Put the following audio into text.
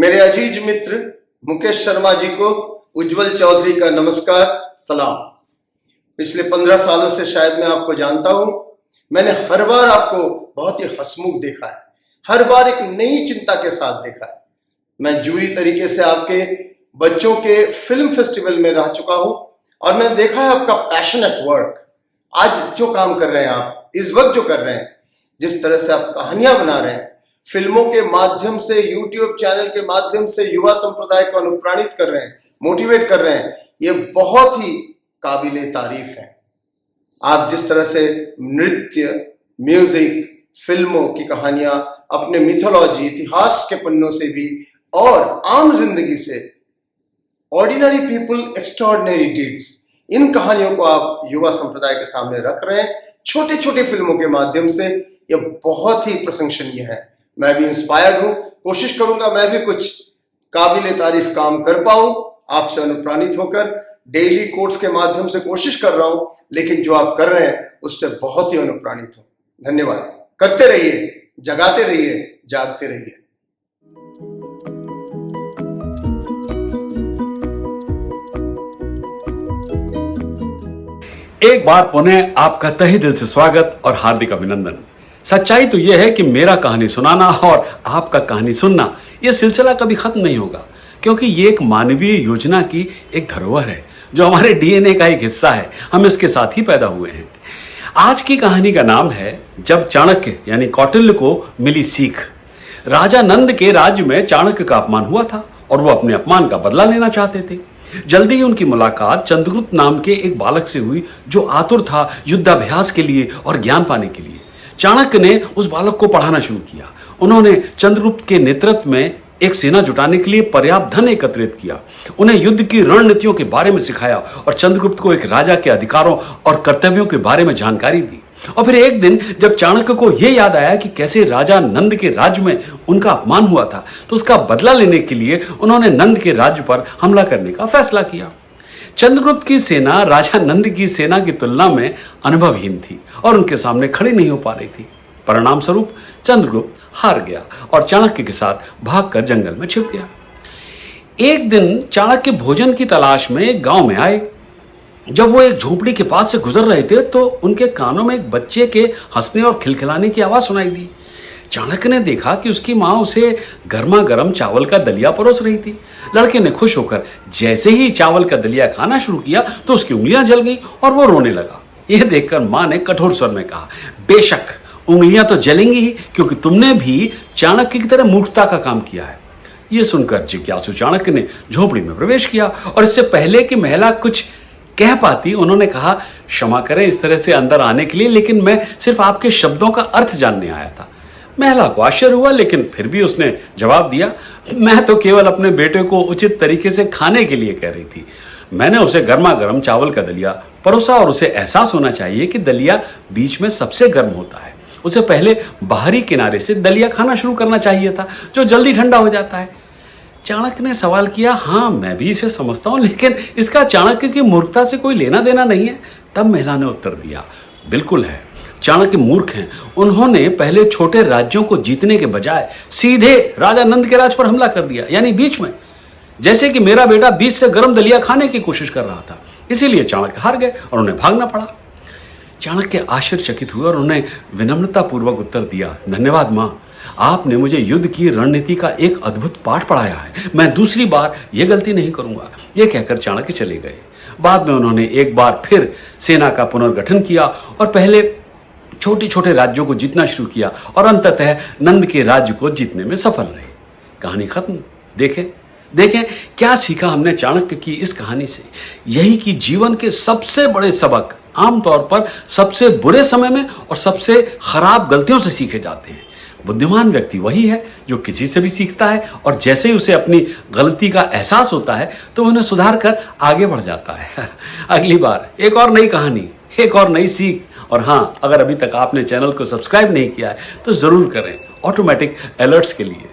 मेरे अजीज मित्र मुकेश शर्मा जी को उज्जवल चौधरी का नमस्कार सलाम। पिछले 15 सालों से शायद मैं आपको जानता हूं। मैंने हर बार आपको बहुत ही हंसमुख देखा है, हर बार एक नई चिंता के साथ देखा है। मैं जूरी तरीके से आपके बच्चों के फिल्म फेस्टिवल में रह चुका हूं और मैंने देखा है आपका पैशनेट वर्क। आज जो काम कर रहे हैं आप, इस वक्त जो कर रहे हैं, जिस तरह से आप कहानियां बना रहे हैं, फिल्मों के माध्यम से, यूट्यूब चैनल के माध्यम से युवा संप्रदाय को अनुप्राणित कर रहे हैं, मोटिवेट कर रहे हैं, ये बहुत ही काबिले तारीफ है। आप जिस तरह से नृत्य, म्यूजिक, फिल्मों की कहानियां अपने मिथोलॉजी, इतिहास के पन्नों से भी और आम जिंदगी से, ऑर्डिनरी पीपल एक्स्ट्राऑर्डिनरी डीड्स, इन कहानियों को आप युवा संप्रदाय के सामने रख रहे हैं छोटे छोटे फिल्मों के माध्यम से। ये बहुत ही प्रशंसनीय है। मैं भी इंस्पायर्ड हूं, कोशिश करूंगा मैं भी कुछ काबिले तारीफ काम कर पाऊं। आपसे अनुप्राणित होकर डेली कोर्स के माध्यम से कोशिश कर रहा हूं, लेकिन जो आप कर रहे हैं उससे बहुत ही अनुप्राणित हूं। धन्यवाद। करते रहिए, जगाते रहिए, जागते रहिए। एक बार पुनः आपका तहे दिल से स्वागत और हार्दिक अभिनंदन। सच्चाई तो यह है कि मेरा कहानी सुनाना और आपका कहानी सुनना यह सिलसिला कभी खत्म नहीं होगा, क्योंकि ये एक मानवीय योजना की एक धरोहर है जो हमारे डीएनए का एक हिस्सा है। हम इसके साथ ही पैदा हुए हैं। आज की कहानी का नाम है जब चाणक्य यानी कौटिल्य को मिली सीख। राजा नंद के राज्य में चाणक्य का अपमान हुआ था और वो अपने अपमान का बदला लेना चाहते थे। जल्दी ही उनकी मुलाकात चंद्रगुप्त नाम के एक बालक से हुई जो आतुर था युद्धाभ्यास के लिए और ज्ञान पाने के लिए। चाणक्य ने उस बालक को पढ़ाना शुरू किया। उन्होंने चंद्रगुप्त के नेतृत्व में एक सेना जुटाने के लिए पर्याप्त धन एकत्रित किया, उन्हें युद्ध की रणनीतियों के बारे में सिखाया और चंद्रगुप्त को एक राजा के अधिकारों और कर्तव्यों के बारे में जानकारी दी। और फिर एक दिन जब चाणक्य को यह याद आया कि कैसे राजा नंद के राज्य में उनका अपमान हुआ था, तो उसका बदला लेने के लिए उन्होंने नंद के राज्य पर हमला करने का फैसला किया। चंद्रगुप्त की सेना राजा नंद की सेना की तुलना में अनुभवहीन थी और उनके सामने खड़ी नहीं हो पा रही थी। परिणाम स्वरूप चंद्रगुप्त हार गया और चाणक्य के साथ भागकर जंगल में छिप गया। एक दिन चाणक्य भोजन की तलाश में एक गांव में आए। जब वो एक झोपड़ी के पास से गुजर रहे थे तो उनके कानों में एक बच्चे के हंसने और खिलखिलाने की आवाज सुनाई दी। चाणक्य ने देखा कि उसकी मां उसे गर्मा गर्म चावल का दलिया परोस रही थी। लड़के ने खुश होकर जैसे ही चावल का दलिया खाना शुरू किया तो उसकी उंगलियां जल गई और वो रोने लगा। यह देखकर मां ने कठोर स्वर में कहा, बेशक उंगलियां तो जलेंगी ही, क्योंकि तुमने भी चाणक्य की तरह मूर्खता का काम किया है। यह सुनकर जिज्ञासु चाणक्य ने झोपड़ी में प्रवेश किया और इससे पहले कि महिला कुछ कह पाती, उन्होंने कहा, क्षमा करें इस तरह से अंदर आने के लिए, लेकिन मैं सिर्फ आपके शब्दों का अर्थ जानने आया था। महिला को आश्चर्य हुआ, लेकिन फिर भी उसने जवाब दिया, मैं तो केवल अपने बेटे को उचित तरीके से खाने के लिए कह रही थी। मैंने उसे गर्मा गर्म चावल का दलिया परोसा और उसे एहसास होना चाहिए कि दलिया बीच में सबसे गर्म होता है। उसे पहले बाहरी किनारे से दलिया खाना शुरू करना चाहिए था, जो जल्दी ठंडा हो जाता है। चाणक्य ने सवाल किया, हाँ मैं भी इसे समझता हूं, लेकिन इसका चाणक्य की मूर्खता से कोई लेना देना नहीं है। तब महिला ने उत्तर दिया, बिल्कुल है, चाणक्य मूर्ख हैं। उन्होंने पहले छोटे राज्यों को जीतने के बजाय सीधे राजा नंद के राज पर हमला कर दिया, यानी बीच में, जैसे कि मेरा बेटा बीच से गर्म दलिया खाने की कोशिश कर रहा था। इसीलिए चाणक्य हार गए और उन्हें भागना पड़ा। चाणक्य आश्चर्यचकित हुए और उन्हें विनम्रता पूर्वक उत्तर दिया, धन्यवाद मां, आपने मुझे युद्ध की रणनीति का एक अद्भुत पाठ पढ़ाया है। मैं दूसरी बार यह गलती नहीं करूंगा। यह कहकर चाणक्य चले गए। बाद में उन्होंने एक बार फिर सेना का पुनर्गठन किया और पहले छोटे छोटे राज्यों को जीतना शुरू किया और अंततः नंद के राज्य को जीतने में सफल रहे। कहानी खत्म। देखें क्या सीखा हमने चाणक्य की इस कहानी से। यही कि जीवन के सबसे बड़े सबक आमतौर पर सबसे बुरे समय में और सबसे खराब गलतियों से सीखे जाते हैं। बुद्धिमान व्यक्ति वही है जो किसी से भी सीखता है और जैसे ही उसे अपनी गलती का एहसास होता है तो उन्हें सुधार कर आगे बढ़ जाता है। अगली बार एक और नई कहानी, एक और नई सीख। और हाँ, अगर अभी तक आपने चैनल को सब्सक्राइब नहीं किया है तो जरूर करें ऑटोमेटिक अलर्ट्स के लिए।